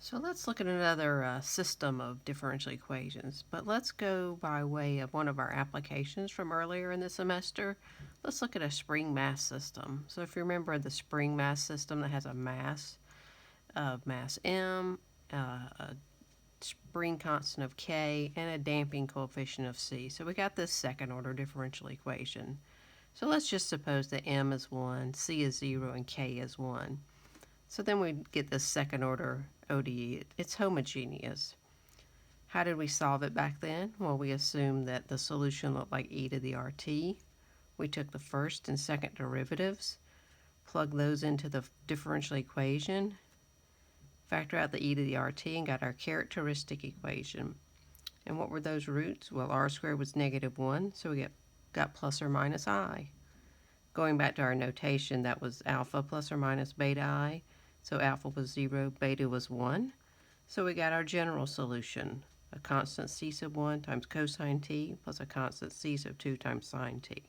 So let's look at another system of differential equations, but let's go by way of one of our applications from earlier in the semester. Let's look at a spring mass system. So if you remember the spring mass system that has a mass of mass m, a spring constant of k, and a damping coefficient of c. So we got this second order differential equation. So let's just suppose that m is 1, c is 0, and k is 1. So then we get this second order ODE. It's homogeneous. How did we solve it back then? Well, we assumed that the solution looked like e to the RT. We took the first and second derivatives, plugged those into the differential equation, factor out the e to the RT, and got our characteristic equation. And what were those roots? Well, r squared was -1, so we got plus or minus I. Going back to our notation, that was alpha plus or minus beta I. So alpha was 0, beta was 1. So we got our general solution, a constant c sub 1 times cosine t plus a constant c sub 2 times sine t.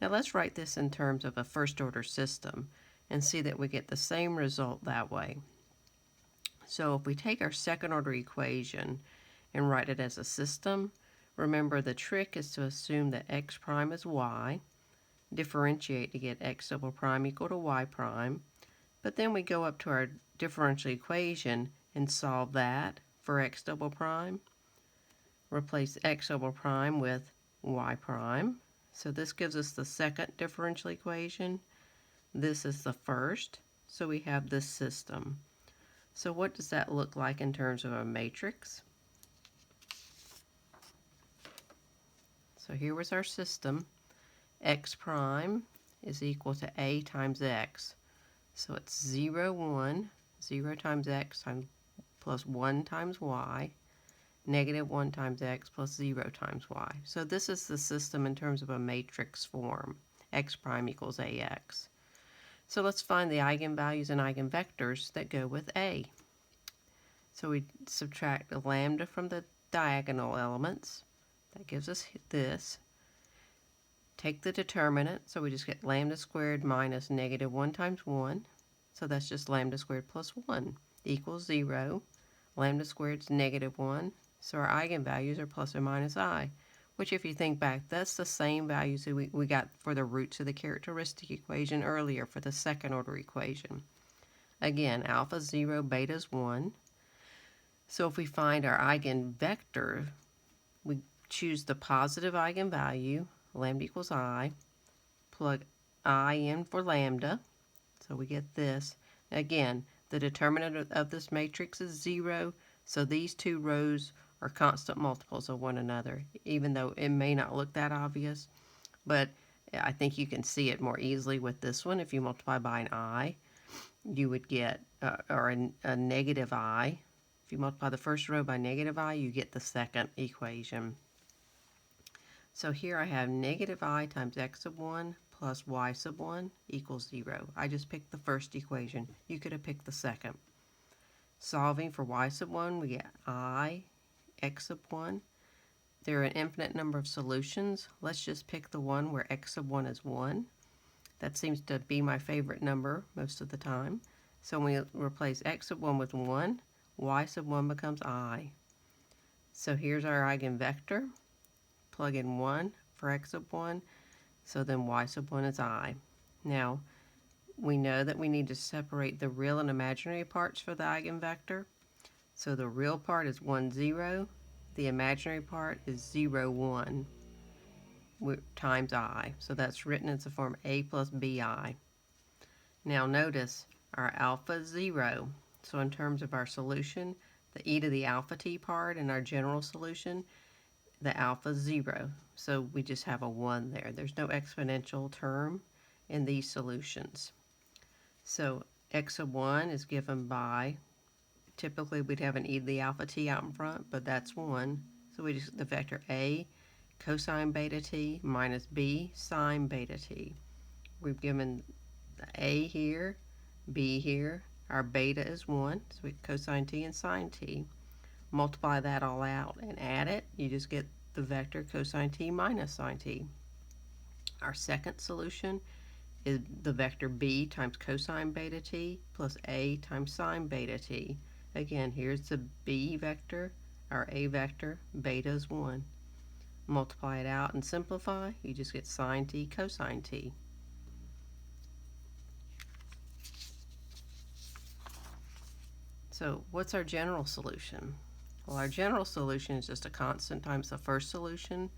Now let's write this in terms of a first order system and see that we get the same result that way. So if we take our second order equation and write it as a system, remember the trick is to assume that x prime is y, differentiate to get x double prime equal to y prime, but then we go up to our differential equation and solve that for x double prime. Replace x double prime with y prime. So this gives us the second differential equation. This is the first. So we have this system. So what does that look like in terms of a matrix? So here was our system. X prime is equal to a times x. So it's 0, 1, 0 times x times plus 1 times y, -1 times x plus 0 times y. So this is the system in terms of a matrix form. X prime equals ax. So let's find the eigenvalues and eigenvectors that go with a. So we subtract the lambda from the diagonal elements. That gives us this. Take the determinant, so we just get lambda squared minus -1 times 1. So that's just lambda squared plus 1 equals 0. Lambda squared is -1, so our eigenvalues are plus or minus I, which if you think back, that's the same values that we got for the roots of the characteristic equation earlier for the second order equation. Again, alpha 0, beta is 1. So if we find our eigenvector, we choose the positive eigenvalue, lambda equals I, plug I in for lambda, so we get this. Again, the determinant of this matrix is 0, so these two rows are constant multiples of one another, even though it may not look that obvious. But I think you can see it more easily with this one. If you multiply by an I, you would get, a negative I. If you multiply the first row by negative I, you get the second equation. So here I have negative I times x sub 1 plus y sub 1 equals 0. I just picked the first equation. You could have picked the second. Solving for y sub 1, we get I x sub 1. There are an infinite number of solutions. Let's just pick the one where x sub 1 is 1. That seems to be my favorite number most of the time. So when we replace x sub 1 with 1, y sub 1 becomes I. So here's our eigenvector. Plug in 1 for x sub 1, so then y sub 1 is I. Now, we know that we need to separate the real and imaginary parts for the eigenvector. So the real part is 1, 0. The imaginary part is 0, 1 times I. So that's written as the form a plus bi. Now notice our alpha is 0. So in terms of our solution, the e to the alpha t part in our general solution, the alpha is 0. So we just have a 1 there. There's no exponential term in these solutions. So x sub 1 is given by, typically we'd have an e to the alpha t out in front, but that's 1. So we just, the vector a cosine beta t minus b sine beta t. We've given the a here, b here. Our beta is 1, so we cosine t and sine t. Multiply that all out and add it, you just get the vector cosine t minus sine t. Our second solution is the vector b times cosine beta t plus a times sine beta t. Again, here's the b vector, our a vector, beta is 1. Multiply it out and simplify, you just get sine t cosine t. So what's our general solution? Well, our general solution is just a constant times the first solution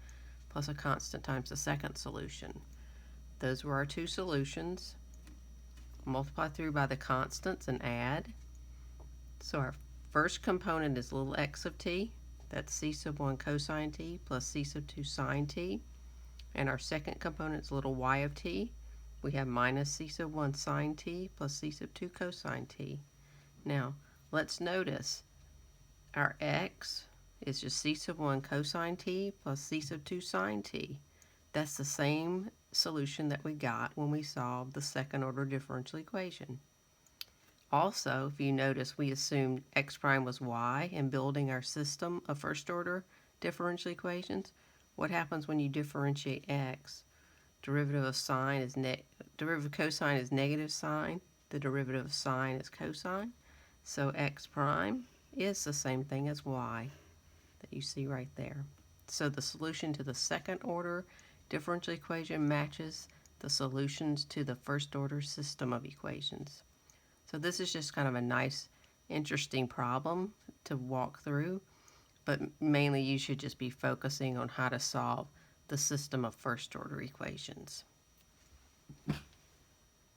plus a constant times the second solution. Those were our two solutions. Multiply through by the constants and add. So our first component is little x of t. That's c sub 1 cosine t plus c sub 2 sine t. And our second component is little y of t. We have minus c sub 1 sine t plus c sub 2 cosine t. Now, let's notice our x is just c sub 1 cosine t plus c sub 2 sine t. That's the same solution that we got when we solved the second order differential equation. Also, if you notice, we assumed x prime was y in building our system of first order differential equations. What happens when you differentiate x? Derivative of cosine is negative sine. The derivative of sine is cosine. So x prime is the same thing as y that you see right there. So the solution to the second order differential equation matches the solutions to the first order system of equations. So this is just kind of a nice, interesting problem to walk through, but mainly you should just be focusing on how to solve the system of first order equations.